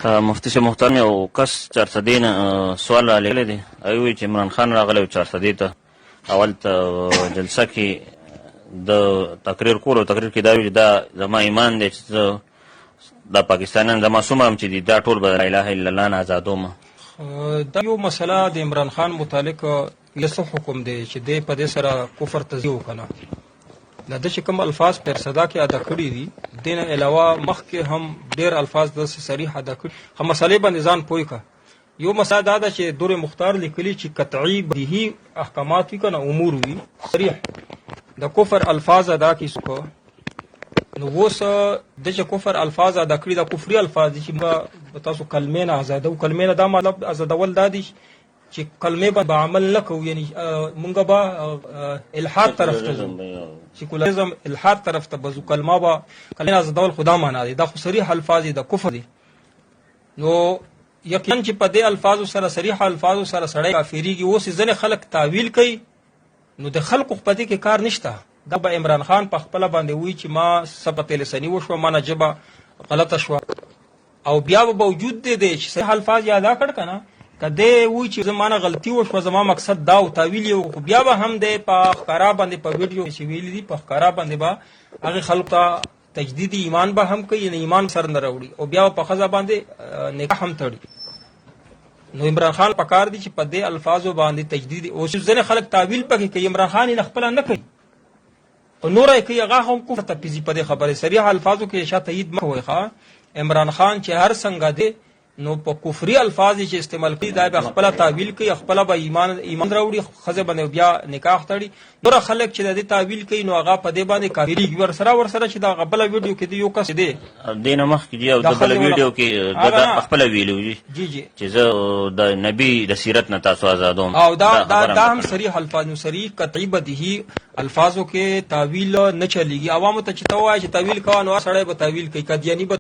مفتي صاحب محترم، یو کس چارسدې نه سوال رالیږلی دی. هغوی وایي چې عمران خان راغلی و چارسدې ته، اول ته جلسه کې د تقریر کولو، تقریر کې دا وایي چې دا زما ایمان دی چې زه دا پاکستانیان زما څومره هم چې دي دا ټول به لا اله الا الله نه ازادوم. دا یو مسله د عمران خان متعلق یو څه حکم دی چې دی په دې سره کفر تزیه وکړه. دا د چې کوم الفاظ پر صدا کې ادا کړي دي، دین علاوه مخکې هم ډېر الفاظ د صریح ادا کړي. هم مسلې باندې ځان پوه کړه. یو مسله دا ده چې دور مختار لیکلي چې قطعي بدیهي احکامات وي کنه امور وي صریح د کفر الفاظ ادا کی سکو. نو اوس د چې کفر الفاظ ادا کړي د کفري الفاظ دي چې تاسو کلمې نه آزادو. کلمې نه دا مطلب آزادول دا دي چې کلمې به عمل نه کوو، یعنی مونږ به الحاد طرف ته ځو، سیکولرزم الحاد طرف ته بزو. کلمه به کلمې آزادول خدا معنا دي، دا خو صریح الفاظ دي د کفر دي. نو یقینا چې په دې الفاظو سره صریح الفاظو سره سړی کافریږي. اوس ځنې خلک تعویل کوي، نو د خلکو په دې کې کار نشته. دا به عمران خان په خپل باندې وی چې ما سبت لسانی وشو، ما نه جبه غلطه شو، او بیا به وجود دې چې صحیح الفاظ یاد کړ کنه کده وی چې زمانه غلطي وشو، زما مقصد دا او تعویل یو، بیا به هم دې په ښکارا باندې په ویډیو چې ویل دي په ښکارا باندې به هغه خلکو ته تجدید ایمان به هم کوي، نه ایمان سر نه راوړي، او بیا په خزه باندې نکاح هم تړي. نو عمران خان پکار دي چې په دې الفاظو باندې تجدید او ځنه خلک تعویل پکې کوي. عمران خان نه خپل نه کوي او نور یې کوي، هغه هم کفر ته پیزي په دې خبره. صریح الفاظو کې شاته تایید مکوي. ښا عمران خان چې هر څنګه دی نو په کفري الفاظ چې استعمال کوي دا به خپل تعویل کوي، خپل به ایمان راوړي، خزه باندې بیا نکاح تړي. نور خلک چې د تعویل کوي نو هغه په دې باندې کافریږي. ورسره چې دا غبل ویډیو کې دی یو کس دی دینه مخ کې دی او د بل ویډیو کې د خپل ویلو جی چې زه د نبی د سیرت نه تاسو آزادوم، او دا هم صریح الفاظ نو صریح قطعی بدیهی الفاظو کې تعویل نه چلیږي. عوامو ته چې توای چې تعویل کوي نو سړی به تعویل کوي، قادیانی به